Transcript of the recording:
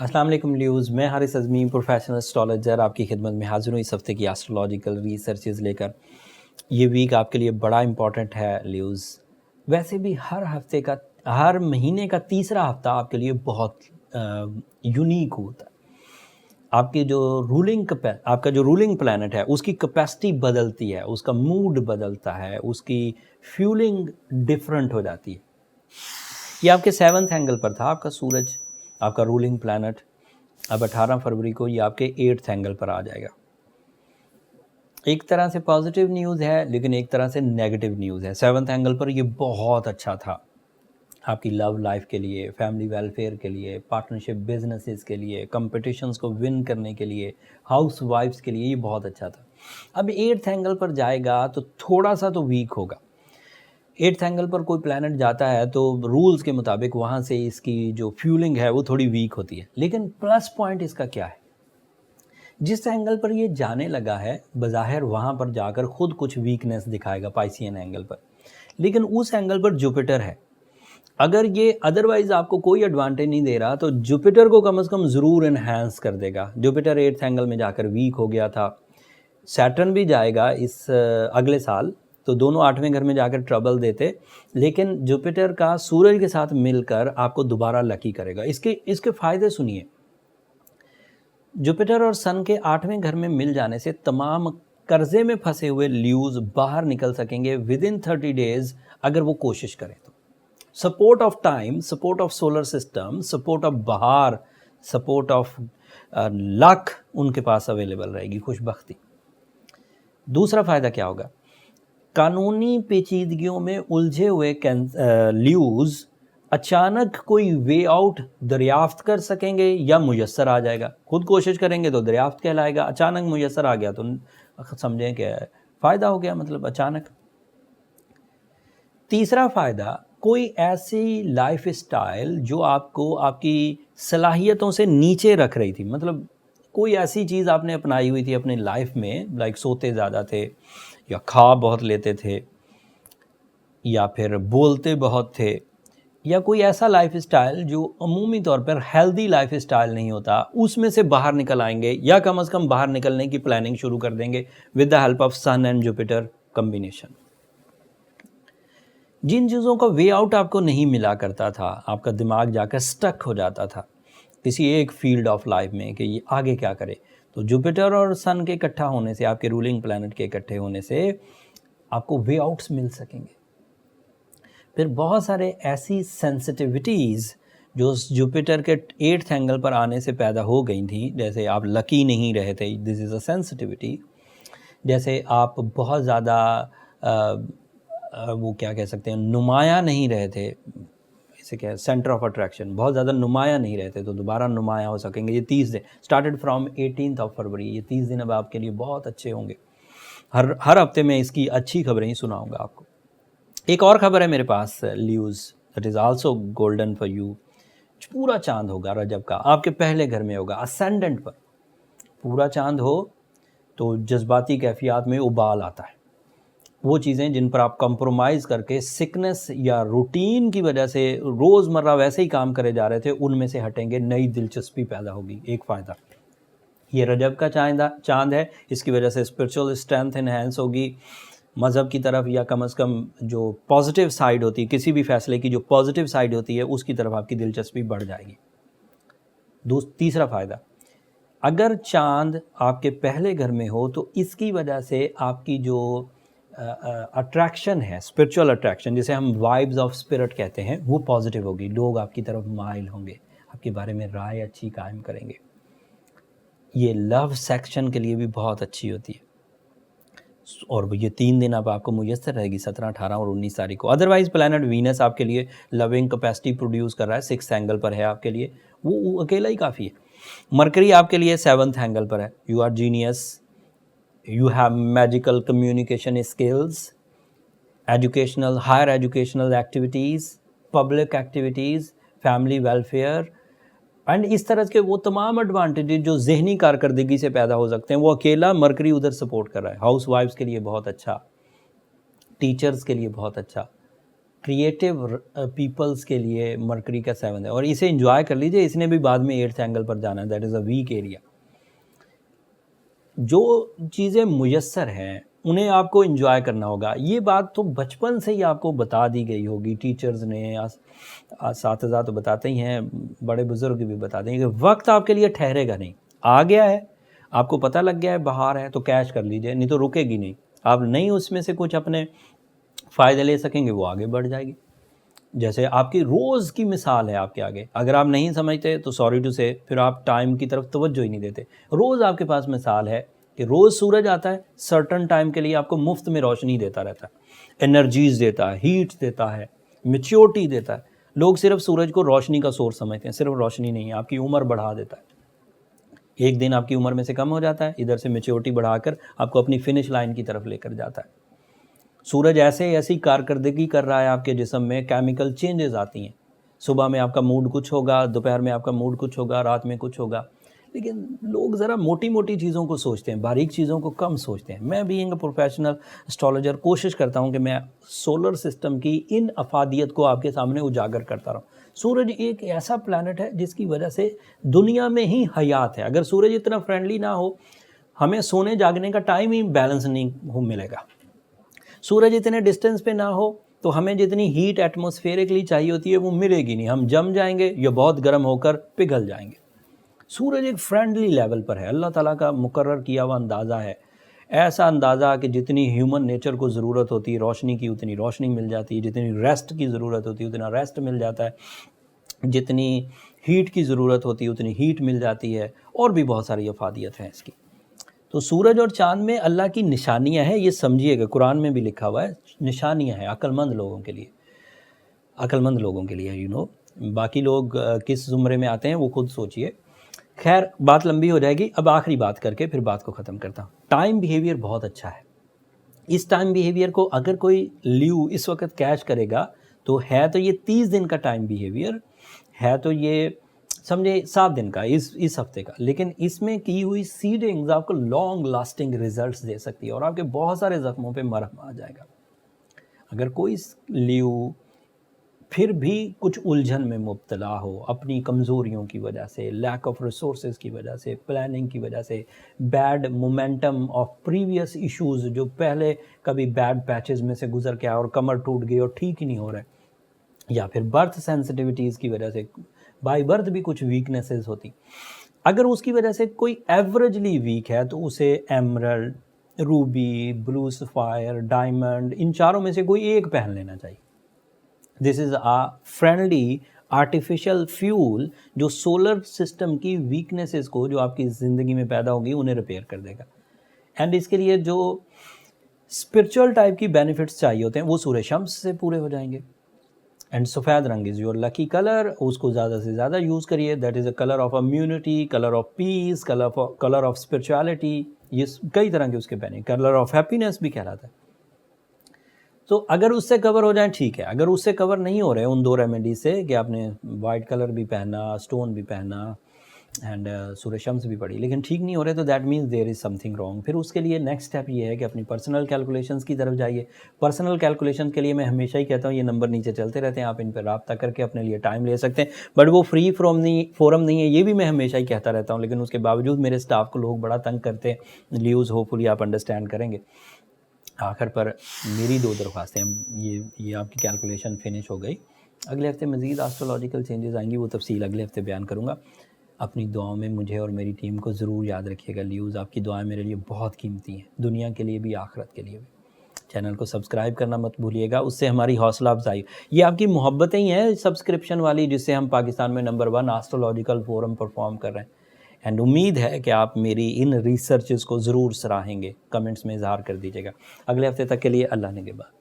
अस्सलाम वालेकुम ल्यूज़, मैं हारिस अज़मी प्रोफेशनल एस्ट्रोलॉजर आपकी खिदमत में हाज़िर हूँ इस हफ़्ते की एस्ट्रोलॉजिकल रिसर्चेस लेकर। ये वीक आपके लिए बड़ा इम्पॉर्टेंट है ल्यूज़। वैसे भी हर महीने का तीसरा हफ़्ता आपके लिए बहुत यूनिक होता है। आपका जो रूलिंग प्लैनेट है उसकी कैपेसिटी बदलती है, उसका मूड बदलता है, उसकी फ्यूलिंग डिफरेंट हो जाती है। ये आपके 7th एंगल पर था आपका सूरज, आपका रूलिंग प्लैनेट। अब 18 फरवरी को ये आपके 8th एंगल पर आ जाएगा। एक तरह से पॉजिटिव न्यूज़ है लेकिन एक तरह से नेगेटिव न्यूज़ है। 7th एंगल पर ये बहुत अच्छा था आपकी लव लाइफ के लिए, फैमिली वेलफेयर के लिए, पार्टनरशिप बिजनेसेस के लिए, कंपटीशंस को विन करने के लिए, हाउस वाइफ्स के लिए ये बहुत अच्छा था। अब 8th एंगल पर जाएगा तो थोड़ा सा तो वीक होगा। 8th एंगल पर कोई प्लैनेट जाता है तो रूल्स के मुताबिक वहाँ से इसकी जो फ्यूलिंग है वो थोड़ी वीक होती है। लेकिन प्लस पॉइंट इसका क्या है, जिस एंगल पर ये जाने लगा है बज़ाहिर वहाँ पर जाकर खुद कुछ वीकनेस दिखाएगा पाइसियन एंगल पर, लेकिन उस एंगल पर जुपिटर है। अगर ये अदरवाइज आपको कोई एडवांटेज नहीं दे रहा तो जुपिटर को कम से कम ज़रूर इन्हांस कर देगा। जुपिटर 8th एंगल में जाकर वीक हो गया था। सैटर्न भी जाएगा इस अगले साल, तो दोनों 8वें घर में जाकर ट्रबल देते, लेकिन जुपिटर का सूरज के साथ मिलकर आपको दोबारा लकी करेगा। इसके फ़ायदे सुनिए। जुपिटर और सन के 8वें घर में मिल जाने से तमाम कर्जे में फंसे हुए ल्यूज बाहर निकल सकेंगे विदिन 30 डेज अगर वो कोशिश करें तो। Support of time, support of solar system, support of बहार, सपोर्ट ऑफ लक उनके पास अवेलेबल रहेगी, खुशबख्ती। दूसरा फ़ायदा क्या होगा, कानूनी पेचीदगियों में उलझे हुए ल्यूज अचानक कोई वे आउट दरियाफ्त कर सकेंगे या मुयस्सर आ जाएगा। खुद कोशिश करेंगे तो दरियाफ्त कहलाएगा, अचानक मुयस्सर आ गया तो समझें कि फ़ायदा हो गया, मतलब अचानक। तीसरा फ़ायदा, कोई ऐसी लाइफ स्टाइल जो आपको आपकी सलाहियतों से नीचे रख रही थी, मतलब कोई ऐसी चीज़ आपने अपनाई हुई थी अपनी लाइफ में, लाइक सोते ज़्यादा थे या खा बहुत लेते थे या फिर बोलते बहुत थे, या कोई ऐसा लाइफ स्टाइल जो अमूमी तौर पर हेल्दी लाइफ स्टाइल नहीं होता, उसमें से बाहर निकल आएंगे या कम से कम बाहर निकलने की प्लानिंग शुरू कर देंगे with the help of sun and Jupiter combination. जिन चीज़ों का वे आउट आपको नहीं मिला करता था, आपका दिमाग जाकर स्टक हो जाता था किसी एक फील्ड ऑफ लाइफ में कि ये आगे क्या करे, तो जुपिटर और सन के इकट्ठा होने से, आपके रूलिंग प्लैनेट के इकट्ठे होने से आपको वे आउट्स मिल सकेंगे। फिर बहुत सारे ऐसी सेंसिटिविटीज़ जो जुपिटर के 8th एंगल पर आने से पैदा हो गई थी, जैसे आप लकी नहीं रहे थे, दिस इज़ अ सेंसिटिविटी। जैसे आप बहुत ज़्यादा वो क्या कह सकते हैं, नुमाया नहीं रहे थे, इसे क्या सेंटर ऑफ अट्रैक्शन, बहुत ज़्यादा नुमाया नहीं रहते तो दोबारा नुमाया हो सकेंगे। ये 30 दिन started from 18th of February, ये 30 दिन अब आपके लिए बहुत अच्छे होंगे। हर हफ्ते में इसकी अच्छी खबरें ही सुनाऊंगा आपको। एक और खबर है मेरे पास ल्यूज़, that is also golden for you. पूरा चांद होगा रजब का, आपके पहले घर में होगा, असेंडेंट पर पूरा चांद हो तो जज्बाती कैफियत में उबाल आता है। वो चीज़ें जिन पर आप कंप्रोमाइज़ करके सिकनेस या रूटीन की वजह से रोज़मर्रा वैसे ही काम करे जा रहे थे, उनमें से हटेंगे, नई दिलचस्पी पैदा होगी। एक फ़ायदा ये रजब का चांद है, इसकी वजह से स्पिरिचुअल स्ट्रेंथ इन्हेंस होगी, मज़हब की तरफ या कम से कम जो पॉजिटिव साइड होती है, किसी भी फैसले की जो पॉजिटिव साइड होती है उसकी तरफ आपकी दिलचस्पी बढ़ जाएगी। तीसरा फ़ायदा, अगर चांद आपके पहले घर में हो तो इसकी वजह से आपकी जो अट्रैक्शन है, स्पिरिचुअल अट्रैक्शन, जिसे हम वाइब्स ऑफ स्पिरिट कहते हैं, वो पॉजिटिव होगी। लोग आपकी तरफ माइल होंगे, आपके बारे में राय अच्छी कायम करेंगे। ये लव सेक्शन के लिए भी बहुत अच्छी होती है और ये 3 दिन अब आपको मुयस्सर रहेगी, 17, 18 और 19 तारीख को। अदरवाइज प्लैनेट वीनस आपके लिए लविंग कैपेसिटी प्रोड्यूस कर रहा है, 6th एंगल पर है आपके लिए, वो अकेला ही काफ़ी है। मरकरी आपके लिए 7th एंगल पर है। You are genius, you have magical communication skills, educational, higher educational activities, public activities, family welfare and इस तरह के वो तमाम एडवांटेजेस जो जहनी कारकर्दगी से पैदा हो सकते हैं, वो अकेला मरकरी उधर सपोर्ट कर रहा है। हाउस वाइफ्स के लिए बहुत अच्छा, टीचर्स के लिए बहुत अच्छा, क्रिएटिव पीपल्स के लिए मरकरी का 7 है, और इसे एंजॉय कर लीजिए। इसने भी बाद में 8th एंगल पर जाना है, that is a weak area. जो चीज़ें मुयस्सर हैं उन्हें आपको एंजॉय करना होगा। ये बात तो बचपन से ही आपको बता दी गई होगी, टीचर्स ने, असातिज़ा तो बताते ही हैं, बड़े बुज़ुर्ग भी बताते हैं कि वक्त आपके लिए ठहरेगा नहीं। आ गया है, आपको पता लग गया है बाहर है, तो कैश कर लीजिए, नहीं तो रुकेगी नहीं। आप नहीं उसमें से कुछ अपने फ़ायदे ले सकेंगे, वो आगे बढ़ जाएगी। जैसे आपकी रोज़ की मिसाल है आपके आगे, अगर आप नहीं समझते तो सॉरी टू से, फिर आप टाइम की तरफ तवज्जो ही नहीं देते। रोज़ आपके पास मिसाल है कि रोज़ सूरज आता है, सर्टन टाइम के लिए आपको मुफ्त में रोशनी देता रहता है, एनर्जीज़ देता है, हीट देता है, मैच्योरिटी देता है। लोग सिर्फ सूरज को रोशनी का सोर्स समझते हैं, सिर्फ रोशनी नहीं है, आपकी उम्र बढ़ा देता है। एक दिन आपकी उम्र में से कम हो जाता है, इधर से मैच्योरिटी बढ़ाकर आपको अपनी फिनिश लाइन की तरफ लेकर जाता है। सूरज ऐसी कारकर्दगी कर रहा है आपके जिस्म में, केमिकल चेंजेस आती हैं। सुबह में आपका मूड कुछ होगा, दोपहर में आपका मूड कुछ होगा, रात में कुछ होगा। लेकिन लोग ज़रा मोटी मोटी चीज़ों को सोचते हैं, बारीक चीज़ों को कम सोचते हैं। मैं बीइंग अ प्रोफेशनल एस्ट्रोलॉजर कोशिश करता हूं कि मैं सोलर सिस्टम की इन अफादियत को आपके सामने उजागर करता रहूं। सूरज एक ऐसा प्लैनेट है जिसकी वजह से दुनिया में ही हयात है। अगर सूरज इतना फ्रेंडली ना हो, हमें सोने जागने का टाइम ही बैलेंस नहीं हो मिलेगा। सूरज इतने डिस्टेंस पे ना हो तो हमें जितनी हीट एटमॉस्फेरिकली चाहिए होती है वो मिलेगी नहीं, हम जम जाएंगे या बहुत गर्म होकर पिघल जाएंगे। सूरज एक फ्रेंडली लेवल पर है, अल्लाह ताला का मुकर्रर किया हुआ अंदाज़ा है। ऐसा अंदाज़ा कि जितनी ह्यूमन नेचर को ज़रूरत होती है रोशनी की, उतनी रोशनी मिल जाती है, जितनी रेस्ट की ज़रूरत होती है उतना रेस्ट मिल जाता है, जितनी हीट की ज़रूरत होती है उतनी हीट मिल जाती है, और भी बहुत सारी अफादियत हैं इसकी। तो सूरज और चाँद में अल्लाह की निशानियां हैं, ये समझिएगा, कुरान में भी लिखा हुआ है निशानियां हैं अक्लमंद लोगों के लिए, अक्लमंद लोगों के लिए, बाकी लोग किस ज़ुमरे में आते हैं वो खुद सोचिए। खैर, बात लंबी हो जाएगी, अब आखिरी बात करके फिर बात को ख़त्म करता हूँ। टाइम बिहेवियर बहुत अच्छा है। इस टाइम बिहेवियर को अगर कोई ल्यू इस वक्त कैच करेगा तो है तो ये 30 दिन का टाइम बिहेवियर है, तो ये समझे 7 दिन का, इस हफ्ते का। लेकिन इसमें की हुई सीडिंग्स आपको लॉन्ग लास्टिंग रिजल्ट्स दे सकती है और आपके बहुत सारे ज़ख्मों पे मरहम आ जाएगा। अगर कोई ल्यू फिर भी कुछ उलझन में मुब्तला हो अपनी कमज़ोरियों की वजह से, लैक ऑफ रिसोर्सेज की वजह से, प्लानिंग की वजह से, bad momentum of previous issues, जो पहले कभी बैड पैचेस में से गुजर के आया और कमर टूट गई और ठीक ही नहीं हो रहा है, या फिर बर्थ सेंसिटिविटीज़ की वजह से, बाय बर्थ भी कुछ वीकनेसेस होती, अगर उसकी वजह से कोई एवरेजली वीक है तो उसे emerald, ruby, blue sapphire, diamond, इन चारों में से कोई एक पहन लेना चाहिए। This is a friendly artificial fuel जो सोलर सिस्टम की वीकनेसेस को जो आपकी ज़िंदगी में पैदा होगी उन्हें रिपेयर कर देगा। एंड इसके लिए जो स्पिरिचुअल टाइप की बेनिफिट्स चाहिए होते हैं वो सूरज शम्स से पूरे हो जाएंगे। एंड सफ़ेद रंग इज़ योर लकी कलर, उसको ज़्यादा से ज़्यादा यूज़ करिए। That is a colour of immunity, colour of peace, colour of spirituality, ये कई तरह के उसके बेनिफिट, कलर ऑफ हैप्पीनेस भी कहलाता है। तो अगर उससे कवर हो जाए ठीक है, अगर उससे कवर नहीं हो रहे उन 2 रेमेडी से कि आपने वाइट कलर भी पहना, स्टोन भी पहना एंड सूर्य शम्स भी पड़ी, लेकिन ठीक नहीं हो रहे, तो that means there is something wrong. फिर उसके लिए नेक्स्ट स्टेप ये है कि अपनी पर्सनल कैलकुलेशंस की तरफ जाइए। पर्सनल कैलकुलेशन के लिए मैं हमेशा ही कहता हूँ, ये नंबर नीचे चलते रहते हैं, आप इन पर रब्ता करके अपने लिए टाइम ले सकते हैं, बट वो फ्री फोरम नहीं है, ये भी मैं हमेशा ही कहता रहता हूँ। लेकिन उसके बावजूद मेरे स्टाफ को लोग बड़ा तंग करते हैं। ल्यूज़ होपफुली आप अंडरस्टैंड करेंगे। आखिर पर मेरी 2 दरख्वास्तें, ये आपकी कैलकुलेशन फिनिश हो गई। अगले हफ्ते मज़ीद एस्ट्रोलॉजिकल चेंजेस आएंगी, वो तफसील अगले हफ्ते बयान करूँगा। अपनी दुआओं में मुझे और मेरी टीम को ज़रूर याद रखिएगा। ल्यूज़, आपकी दुआएं मेरे लिए बहुत कीमती हैं, दुनिया के लिए भी, आखिरत के लिए भी। चैनल को सब्सक्राइब करना मत भूलिएगा, उससे हमारी हौसला अफजाई, ये आपकी मोहब्बतें ही हैं सब्सक्रिप्शन वाली, जिससे हम पाकिस्तान में नंबर 1 एस्ट्रोलॉजिकल फोरम परफॉर्म कर रहे हैं। एंड उम्मीद है कि आप मेरी इन रिसर्चेस को ज़रूर सराहेंगे, कमेंट्स में इजहार कर दीजिएगा। अगले हफ्ते तक के लिए अल्लाह ने के बाद।